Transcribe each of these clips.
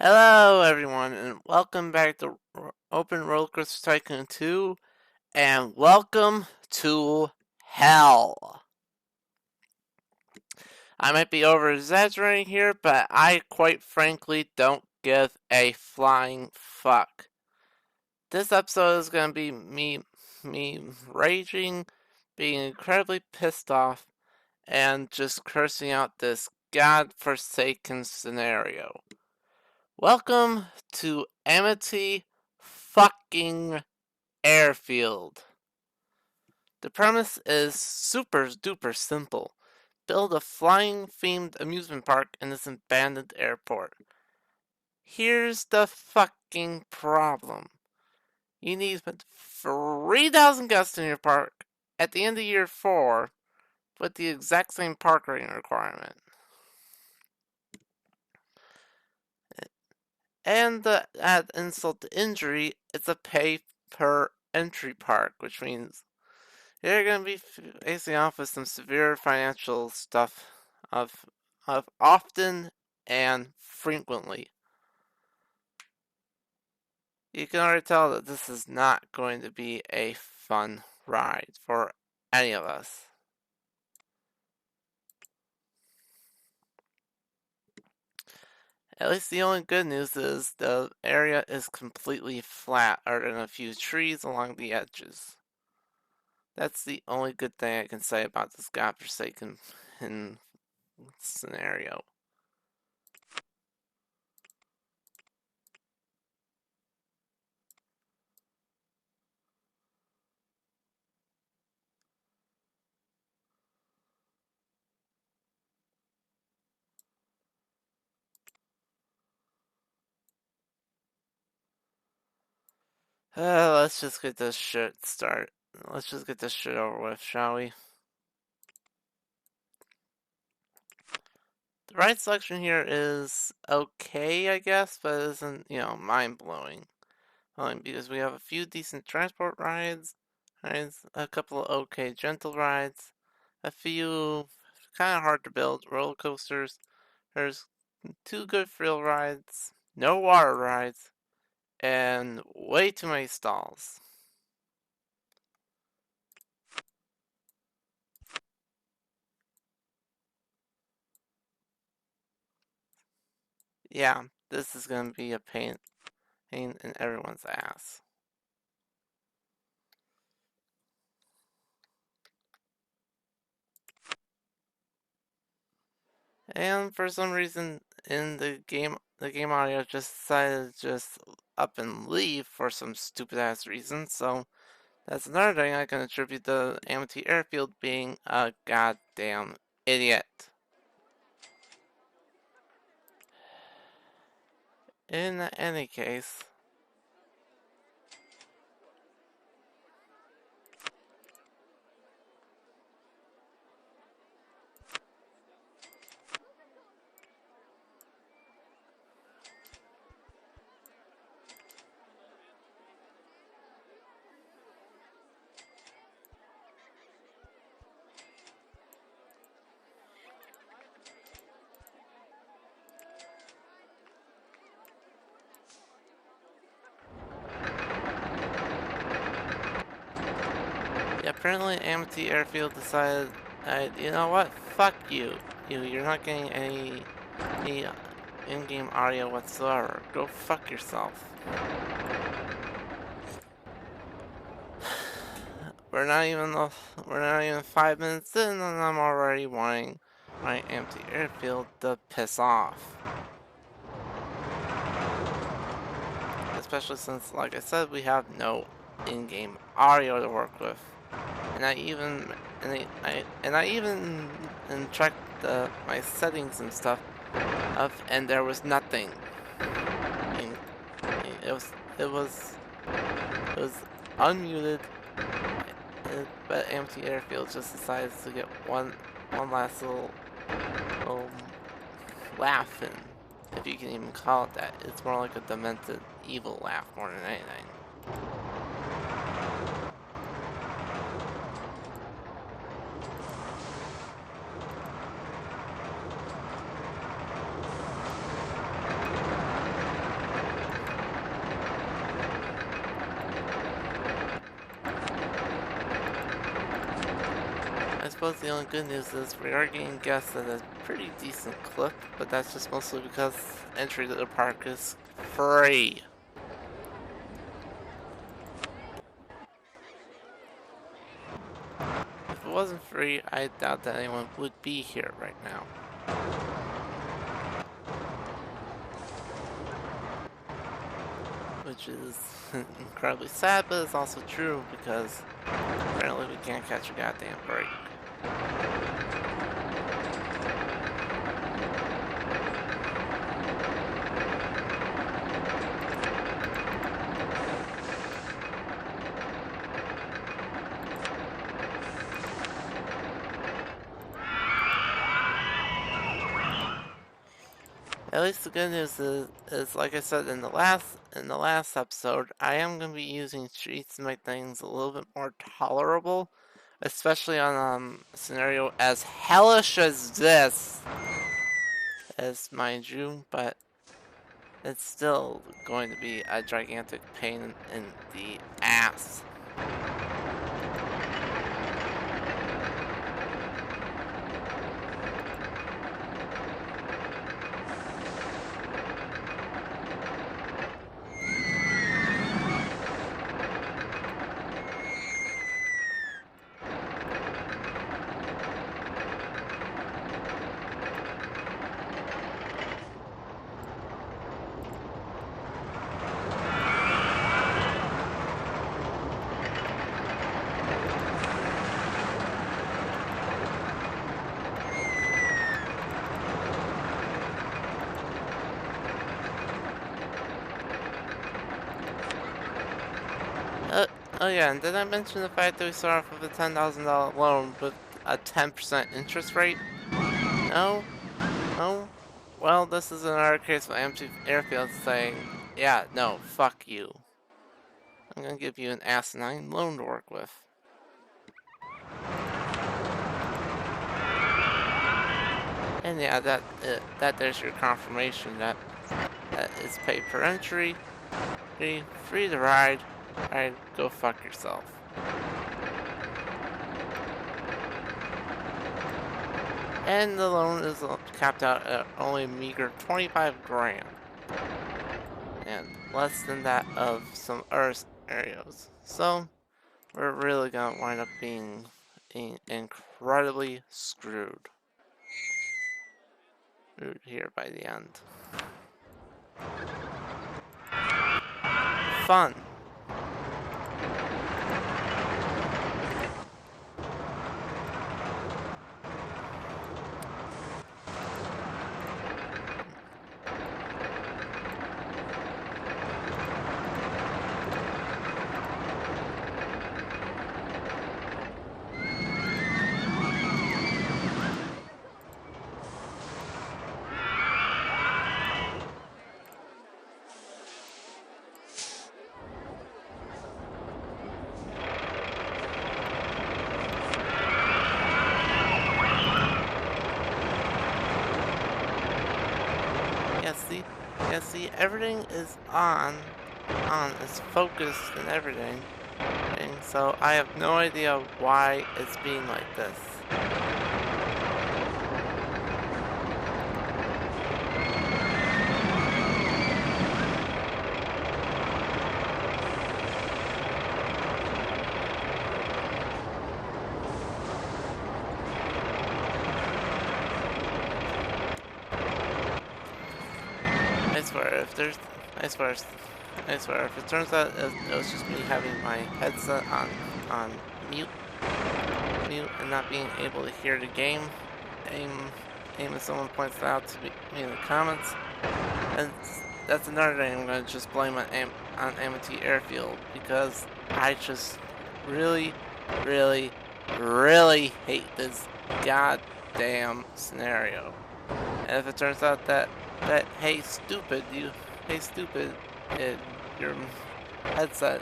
Hello, everyone, and welcome back to OpenRCT2 Tycoon 2, and welcome to hell. I might be over-exaggerating here, but I quite frankly don't give a flying fuck. This episode is going to be me raging, being incredibly pissed off, and just cursing out this godforsaken scenario. Welcome to Amity fucking Airfield. The premise is super duper simple. Build a flying themed amusement park in this abandoned airport. Here's the fucking problem. You need 3,000 guests in your park at the end of year 4 with the exact same park rating requirement. And to add insult to injury, it's a pay per entry park, which means you're going to be facing off with some severe financial stuff of often and frequently. You can already tell that this is not going to be a fun ride for any of us. At least the only good news is the area is completely flat, other than a few trees along the edges. That's the only good thing I can say about this godforsaken scenario. Let's just get this shit started. Let's just get this shit over with, shall we? The ride selection here is okay, I guess, but it isn't, mind-blowing. Because we have a few decent transport rides, a couple of okay gentle rides, a few kind of hard to build roller coasters. There's 2 good thrill rides, no water rides, and way too many stalls. Yeah, this is gonna be a pain in everyone's ass. And for some reason in the game audio just decided to just up and leave for some stupid ass reason, so that's another thing I can attribute to Amity Airfield being a goddamn idiot. In any case, yeah, apparently Amity Airfield decided, you know what, fuck you. You're not getting any in-game audio whatsoever. Go fuck yourself. We're not even 5 minutes in, and I'm already wanting my Amity Airfield to piss off. Especially since, like I said, we have no in-game audio to work with, and I even checked my settings and stuff, and there was nothing. It was unmuted. But Amity Airfield just decides to get one last little laugh, and if you can even call it that, it's more like a demented evil laugh more than anything. suppose the only good news is we are getting guests at a pretty decent clip, but that's just mostly because entry to the park is free. If it wasn't free, I doubt that anyone would be here right now. Which is incredibly sad, but it's also true because apparently we can't catch a goddamn break. At least the good news is like I said in the last episode, I am going to be using cheats to make things a little bit more tolerable, especially on a scenario as hellish as this, as mind you, but it's still going to be a gigantic pain in the ass. Oh yeah, and did I mention the fact that we start off with a $10,000 loan with a 10% interest rate? No? No? Well, this is another case of Amity Airfield saying, yeah, no, fuck you. I'm gonna give you an asinine loan to work with. And yeah, that there's your confirmation that is pay per entry, free to ride. Alright, go fuck yourself. And the loan is capped out at only a meager 25 grand. And less than that of some other areas. So, we're really gonna wind up being incredibly screwed here by the end. Fun. See, everything is on, it's focused and everything, and so I have no idea why it's being like this. I swear, if it turns out it was just me having my headset on mute and not being able to hear the game, aim as someone points out to me in the comments, and that's another thing I'm going to just blame on Amity Airfield, because I just really hate this goddamn scenario. And if it turns out that hey stupid, your headset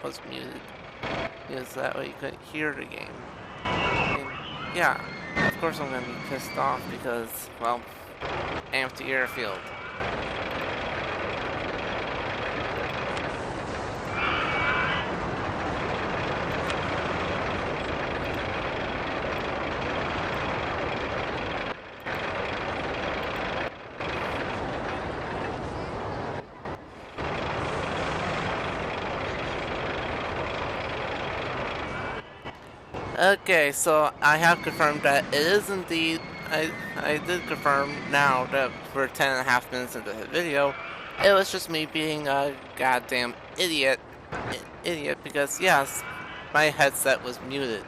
was muted, because that way you couldn't hear the game. And yeah, of course I'm gonna be pissed off because, well, Amity Airfield. Okay, so I have confirmed that it is indeed. I did confirm now that we're 10.5 minutes into the video. It was just me being a goddamn idiot. Idiot, because yes, my headset was muted.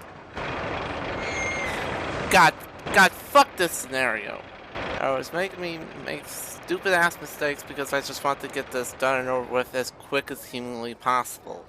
God, God, fuck this scenario. I was making me make stupid ass mistakes because I just want to get this done and over with as quick as humanly possible.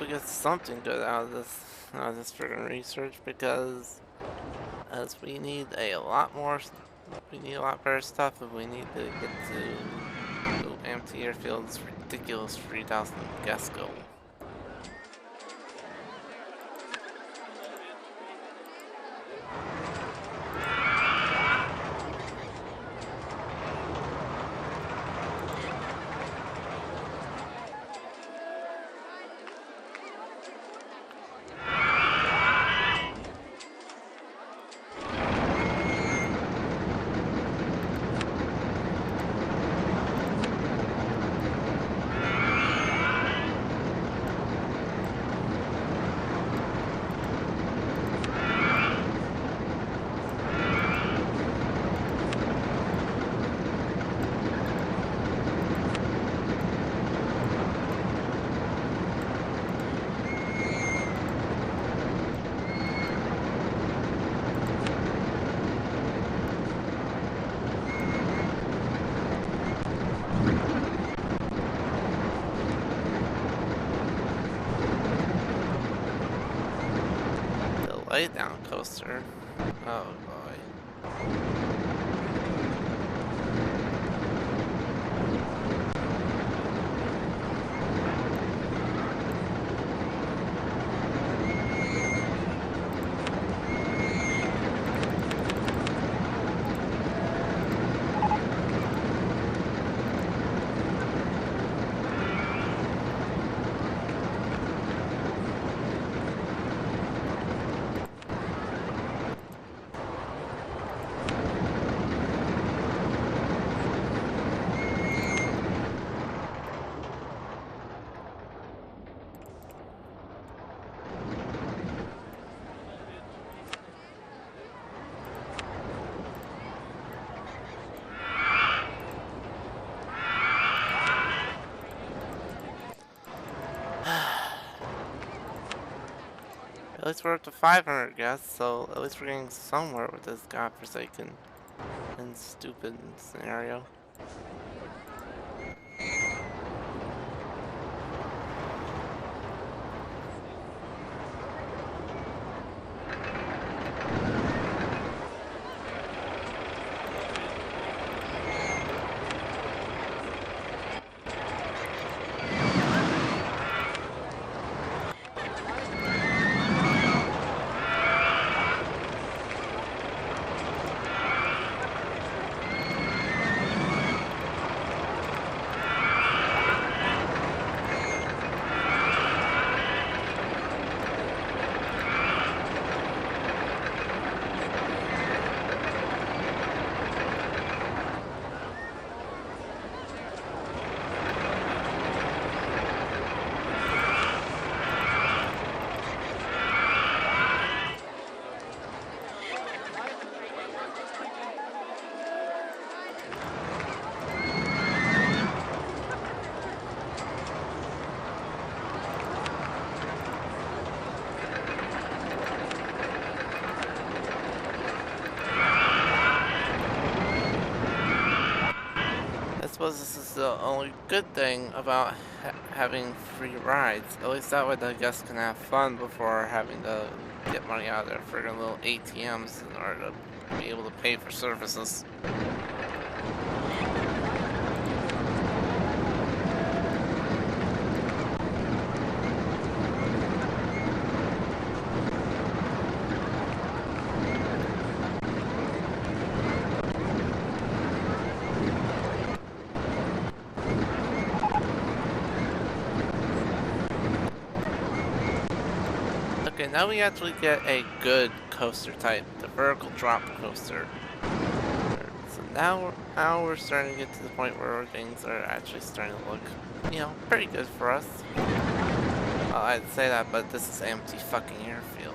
we get something good out of this friggin' research, because as we need a lot better stuff, and we need to get to Amity Airfield's ridiculous 3,000 guest goal. Lay down coaster. Oh boy. At least we're up to 500 guests, so at least we're getting somewhere with this godforsaken and stupid scenario. I suppose this is the only good thing about having free rides. At least that way the guests can have fun before having to get money out of their friggin' little ATMs in order to be able to pay for services. Okay, now we actually get a good coaster type, the vertical drop coaster. So now we're starting to get to the point where things are actually starting to look, you know, pretty good for us. Well, I'd say that, but this is Amity fucking Airfield.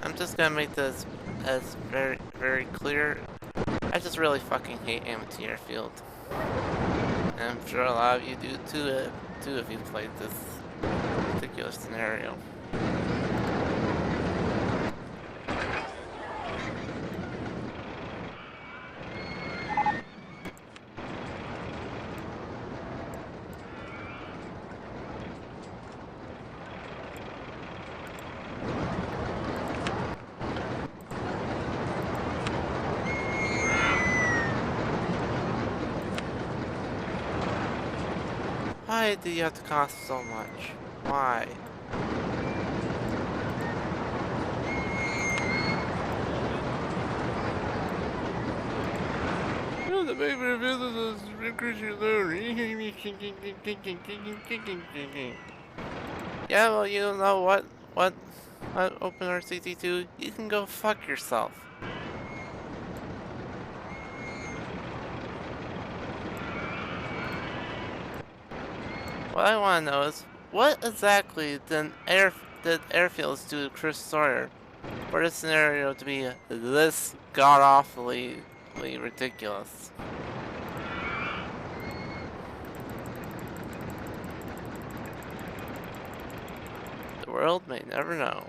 I'm just gonna make this as very, very clear. I just really fucking hate Amity Airfield. And I'm sure a lot of you do too if you've played this particular scenario. Why do you have to cost so much? Why? Oh, the baby reveals increase your load. Yeah, well, you don't know what OpenRCT2? You can go fuck yourself. What I want to know is, what exactly did airfields do to Chris Sawyer for this scenario to be this god-awfully ridiculous? The world may never know.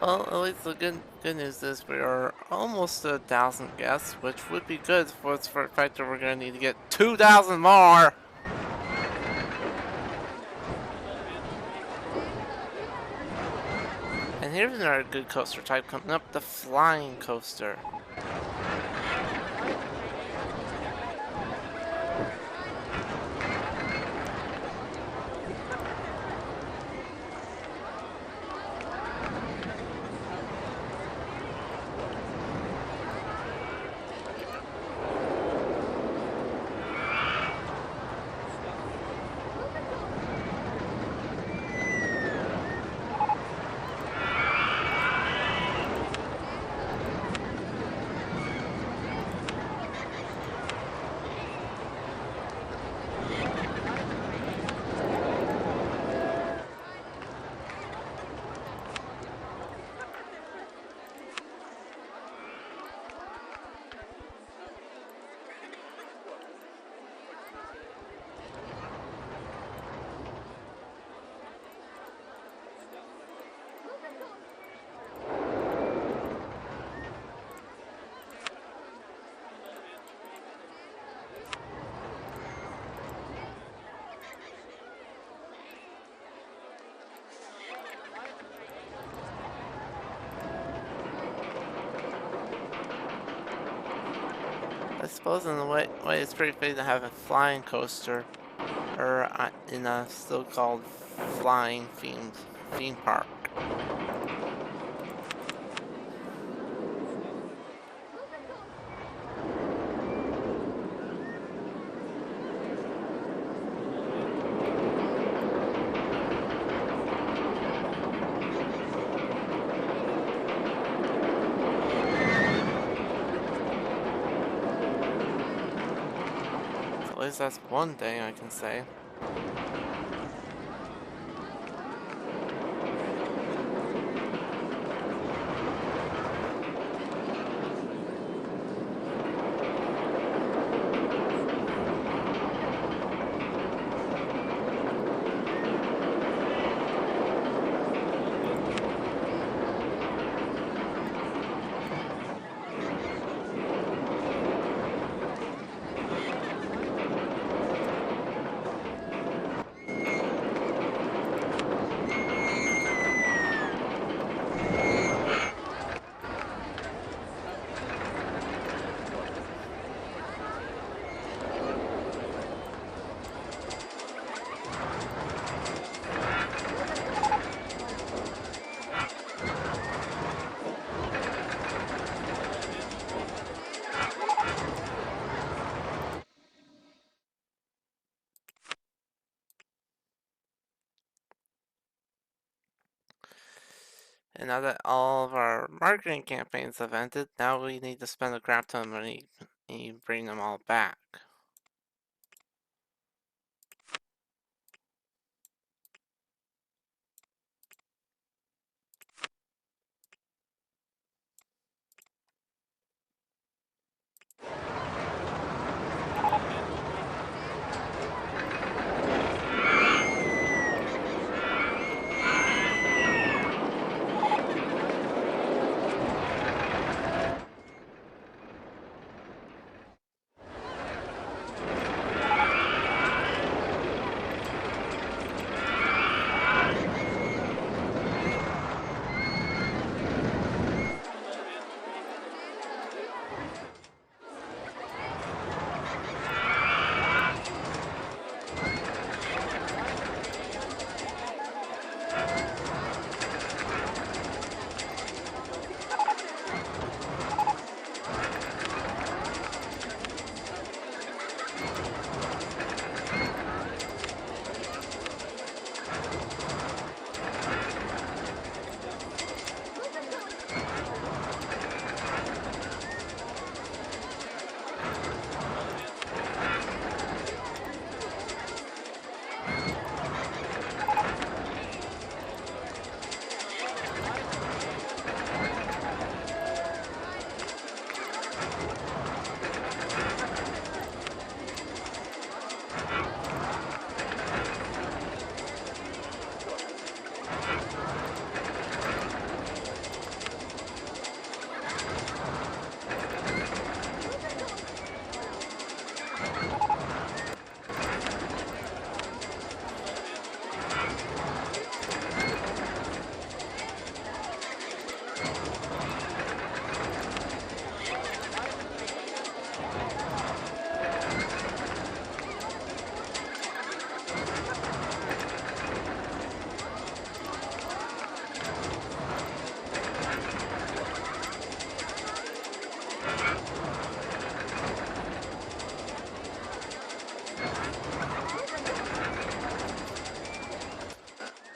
Well, at least the good news is we are almost to 1,000 guests, which would be good for the fact that we're going to need to get 2,000 more! And here's another good coaster type coming up, the flying coaster. I suppose in a way it's pretty fitting to have a flying coaster, or in a still called flying theme park. So at least that's one thing I can say. And now that all of our marketing campaigns have ended, now we need to spend a crap ton of money and you bring them all back.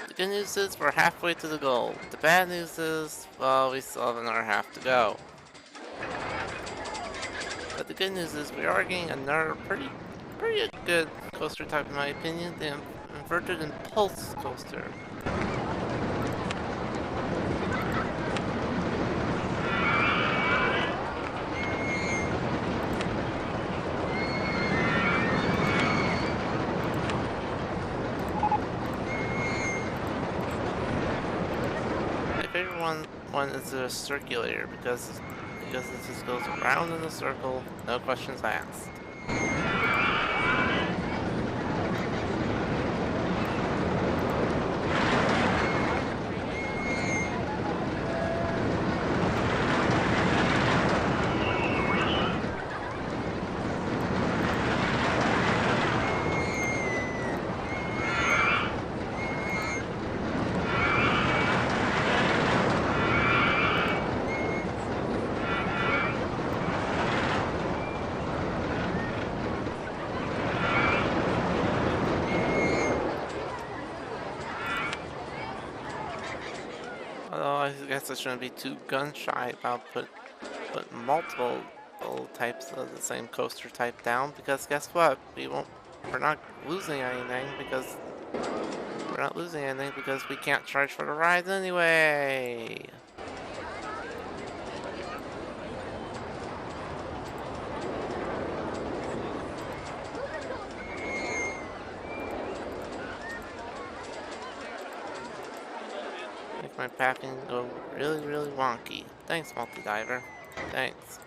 The good news is we're halfway to the goal. The bad news is, well, we still have another half to go. But the good news is we are getting another pretty good coaster type in my opinion, the inverted impulse coaster. My favorite one is the circulator because it just goes around in a circle, no questions asked. Although I guess I shouldn't be too gun shy about put multiple types of the same coaster type down, because guess what? We're not losing anything because we can't charge for the rides anyway. Make my packing go really wonky. Thanks, multi-diver. Thanks.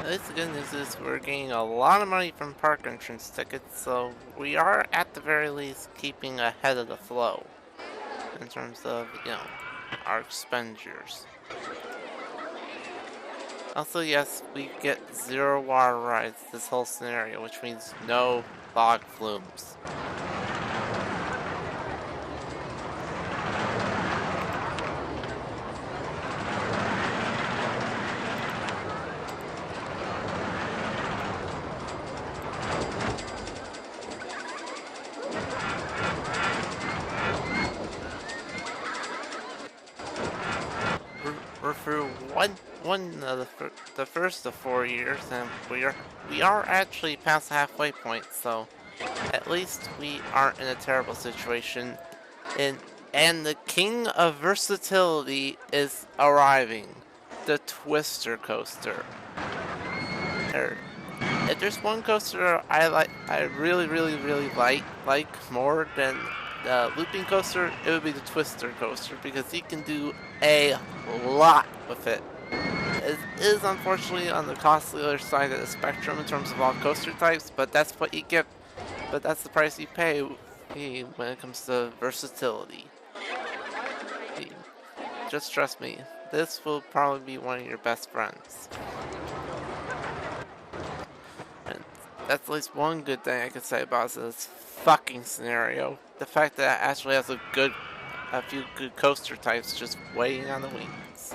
At least the good news is we're getting a lot of money from park entrance tickets, so we are at the very least keeping ahead of the flow in terms of, our expenditures. Also, yes, we get 0 water rides this whole scenario, which means no fog flumes. one of the first of 4 years, and we are actually past the halfway point. So at least we aren't in a terrible situation. And the king of versatility is arriving, the Twister coaster. If there's one coaster I really like more than the looping coaster, it would be the Twister coaster because you can do a lot with it. It is unfortunately on the costlier side of the spectrum in terms of all coaster types, but that's what you get. But that's the price you pay when it comes to versatility. Just trust me, this will probably be one of your best friends. And that's at least one good thing I could say about this fucking scenario. The fact that it actually has a few good coaster types just waiting on the wings.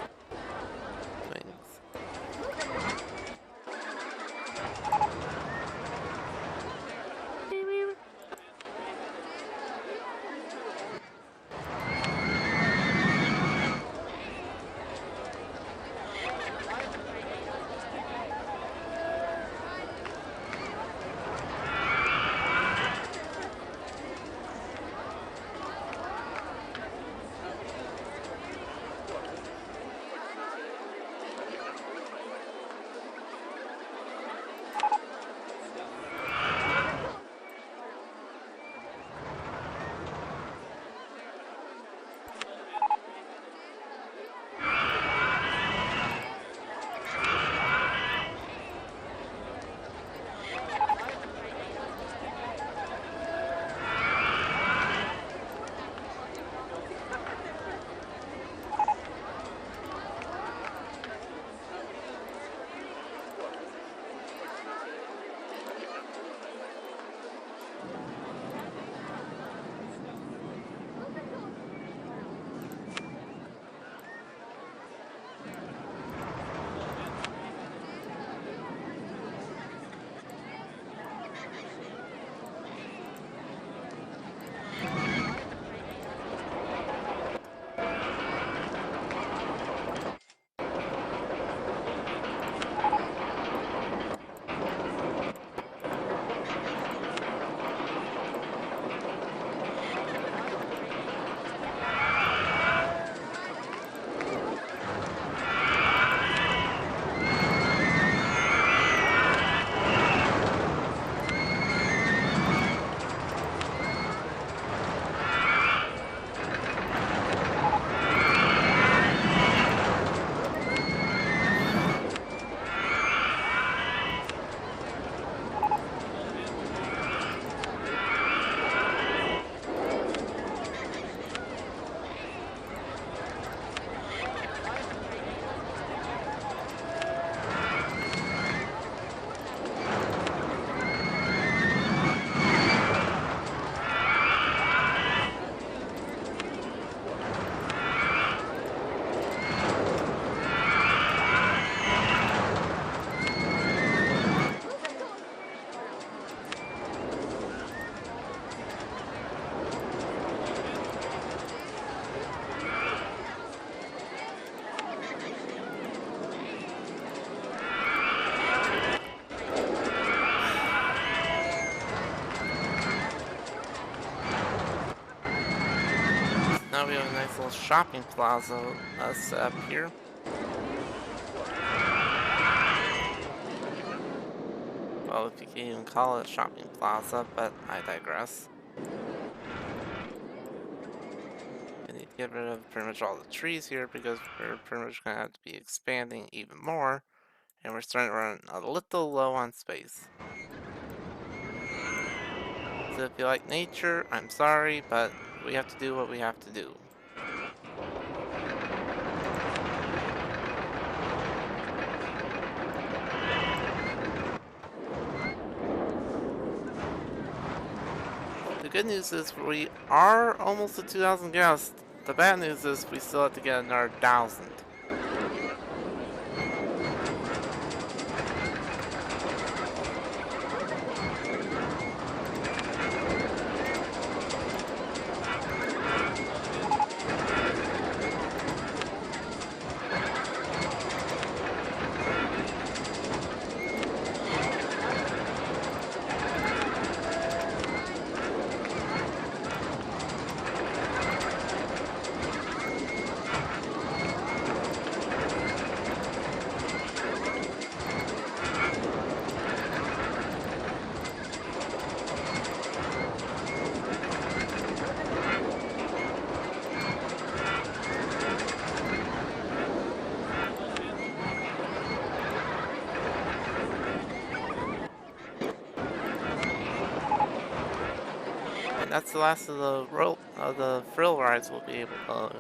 Now we have a nice little shopping plaza set up here. Well, if you can even call it a shopping plaza, but I digress. We need to get rid of pretty much all the trees here because we're pretty much going to have to be expanding even more. And we're starting to run a little low on space. So if you like nature, I'm sorry, but we have to do what we have to do. The good news is we are almost at 2,000 guests. The bad news is we still have to get another 1,000. and that's the last of the thrill rides we'll be able to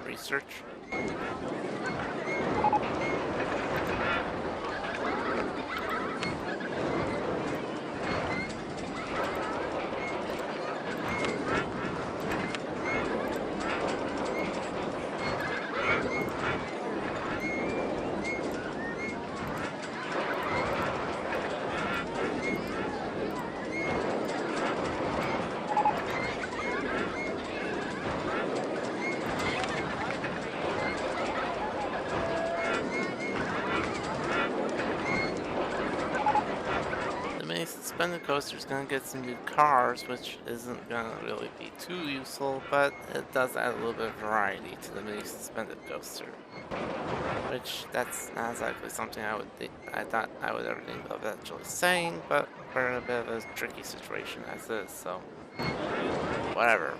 research. Suspended coaster is going to get some new cars, which isn't going to really be too useful, but it does add a little bit of variety to the mini suspended coaster. Which, that's not exactly something I thought I would ever think of actually saying, but we're in a bit of a tricky situation as is, so whatever.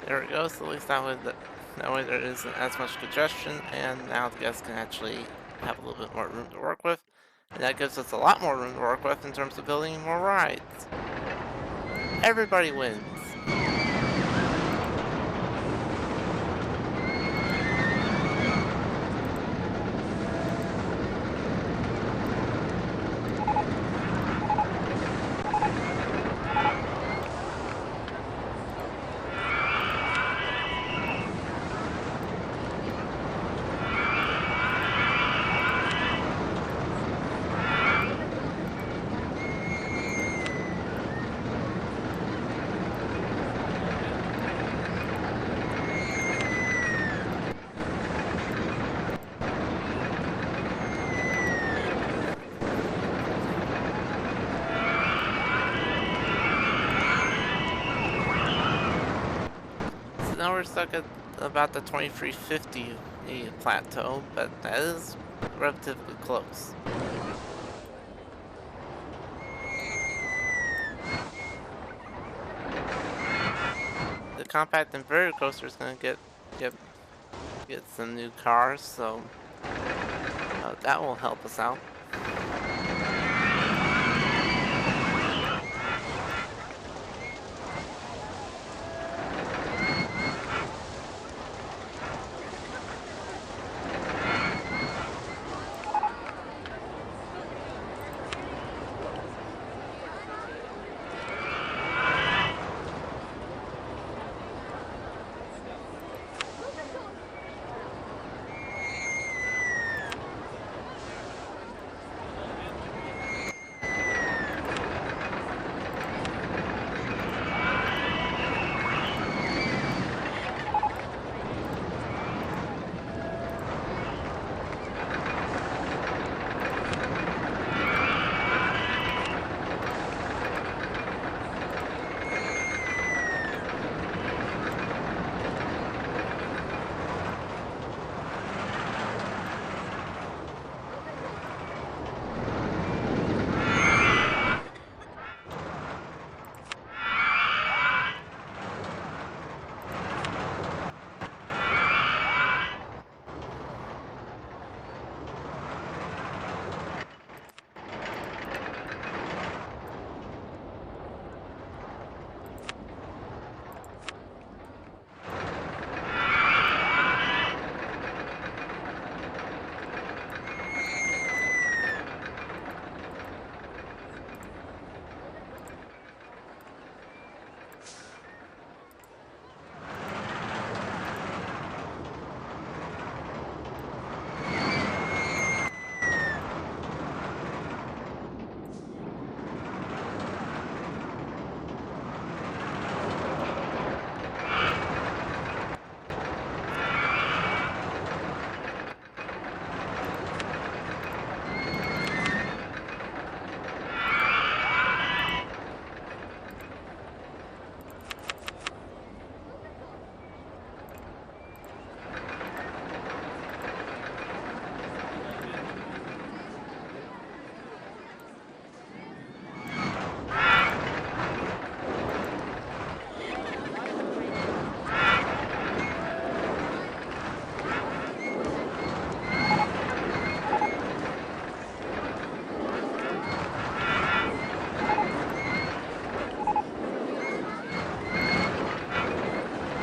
There it goes, at least that way there isn't as much congestion, and now the guests can actually have a little bit more room to work with. And that gives us a lot more room to work with in terms of building more rides. Everybody wins. Now we're stuck at about the 2350 plateau, but that is relatively close. The compact inverted coaster is going to get some new cars, so that will help us out.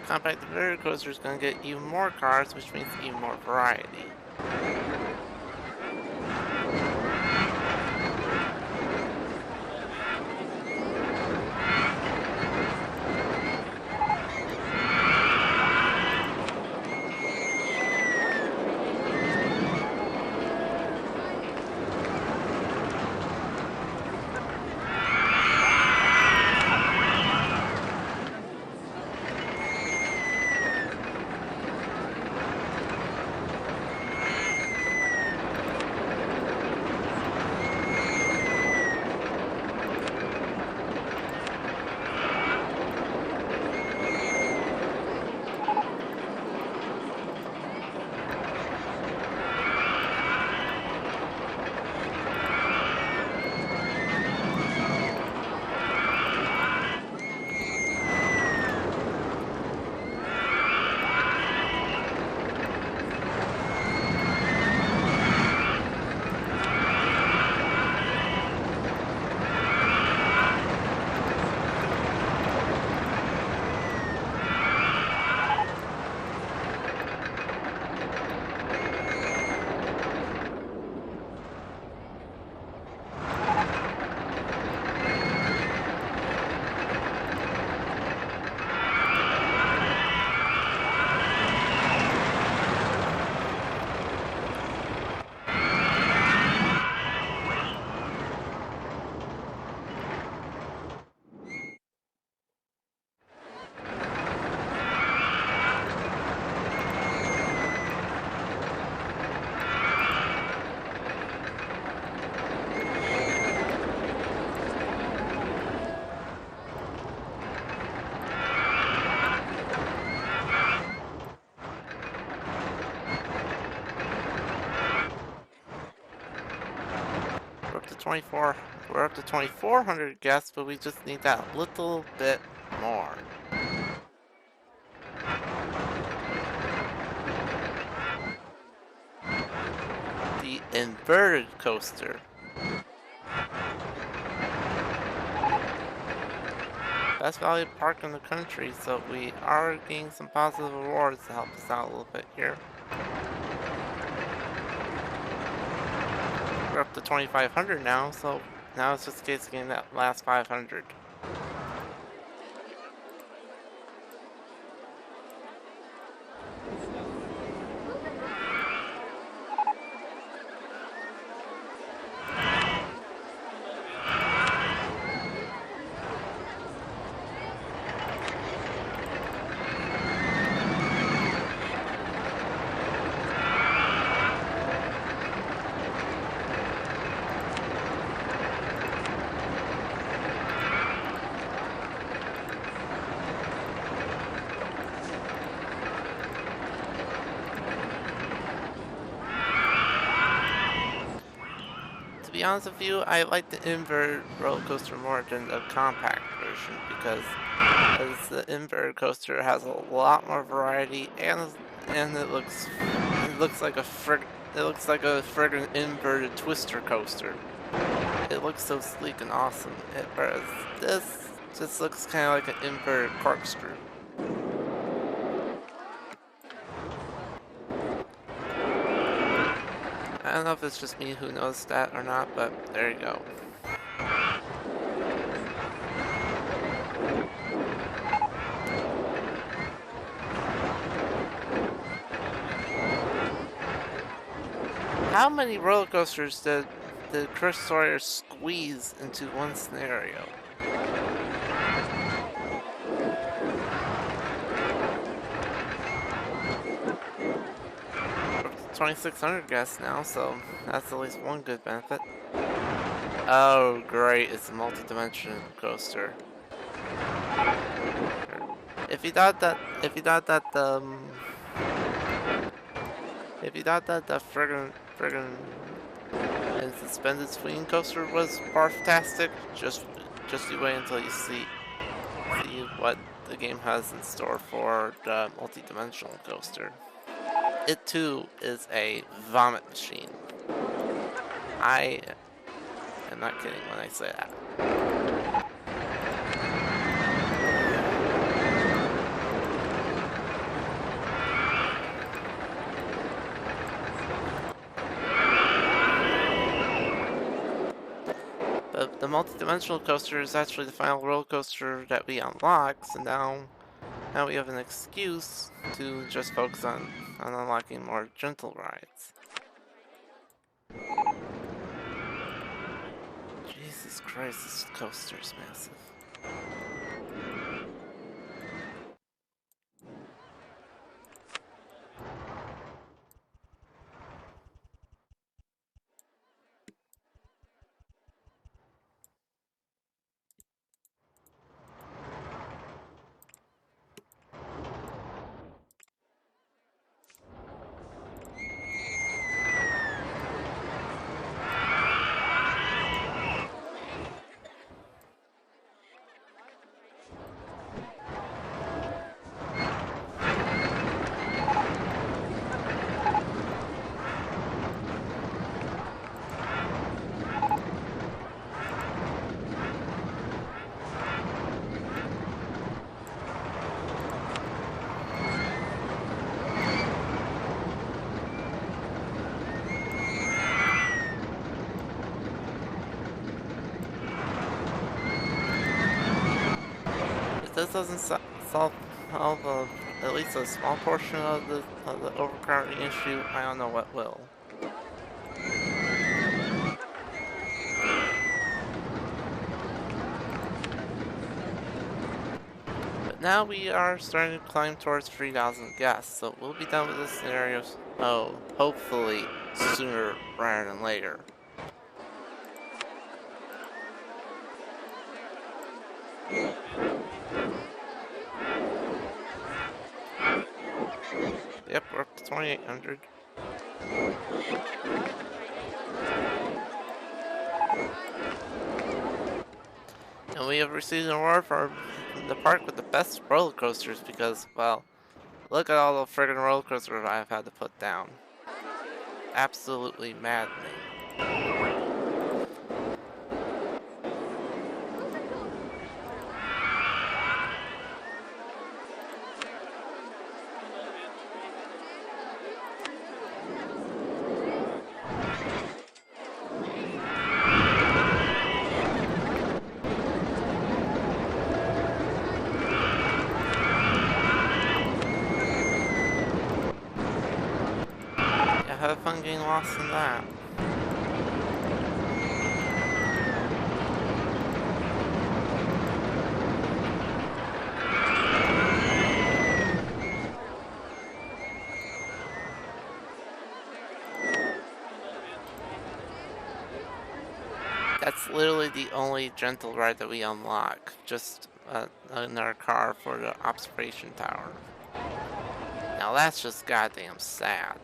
compact inverted coaster is going to get even more cars, which means even more variety. We're up to 2,400 guests, but we just need that little bit more. The inverted coaster. Best value park in the country, so we are getting some positive awards to help us out a little bit here. We're up to 2,500 now, so now it's just a case of getting that last 500. To be honest with you, I like the inverted roller coaster more than the compact version because the inverted coaster has a lot more variety and it looks like a friggin' inverted twister coaster. It looks so sleek and awesome. Whereas this just looks kind of like an inverted corkscrew. I don't know if it's just me who knows that or not, but there you go. How many roller coasters did Chris Sawyer squeeze into one scenario? 2,600 guests now, so that's at least one good benefit. Oh, great! It's a multi-dimensional coaster. If you thought that the friggin' and suspended swinging coaster was barf-tastic, just you wait until you see what the game has in store for the multi-dimensional coaster. It too is a vomit machine. I am not kidding when I say that. multi-dimensional coaster is actually the final roller coaster that we unlock, so now we have an excuse to just focus on unlocking more gentle rides. Jesus Christ, this coaster's massive. If this doesn't solve at least a small portion of the overcrowding issue, I don't know what will. But now we are starting to climb towards 3,000 guests, so we'll be done with this scenario, hopefully sooner rather than later. Yep, we're up to 2,800. And we have received an award for the park with the best roller coasters because, well, look at all the friggin' roller coasters I've had to put down. Absolutely maddening. Yeah, have fun getting lost in that. That's literally the only gentle ride that we unlock, just in our car for the observation tower. Now that's just goddamn sad.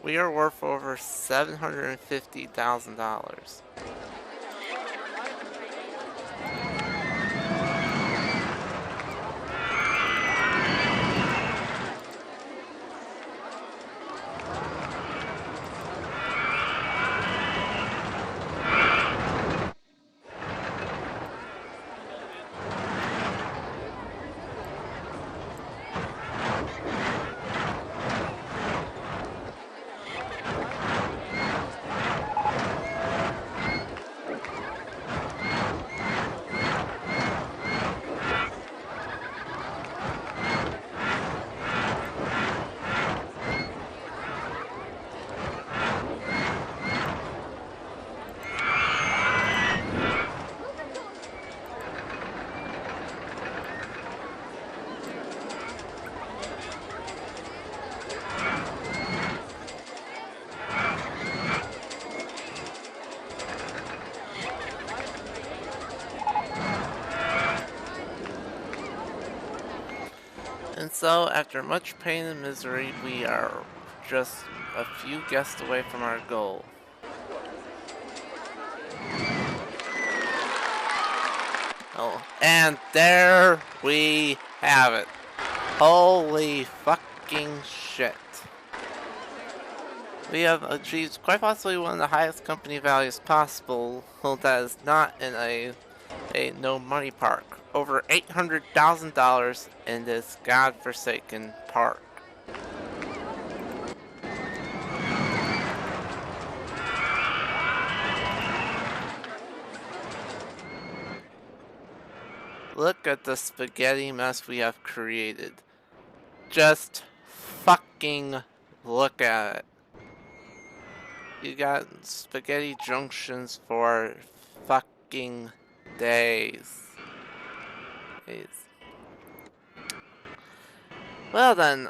We are worth over $750,000. So, after much pain and misery, we are just a few guests away from our goal. Oh, and there we have it. Holy fucking shit. We have achieved quite possibly one of the highest company values possible that is not in a no money park. Over $800,000 in this godforsaken park. Look at the spaghetti mess we have created. Just fucking look at it. You got spaghetti junctions for fucking days. Well then,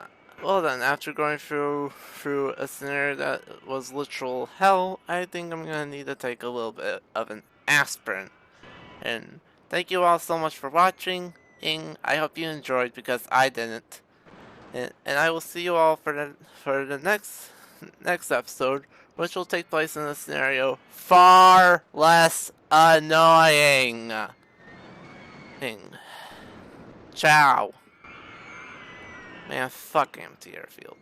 after going through a scenario that was literal hell, I think I'm gonna need to take a little bit of an aspirin. And thank you all so much for watching. I hope you enjoyed because I didn't. And I will see you all for the next episode, which will take place in a scenario far less annoying. Ciao. Man, fuck Amity Airfield.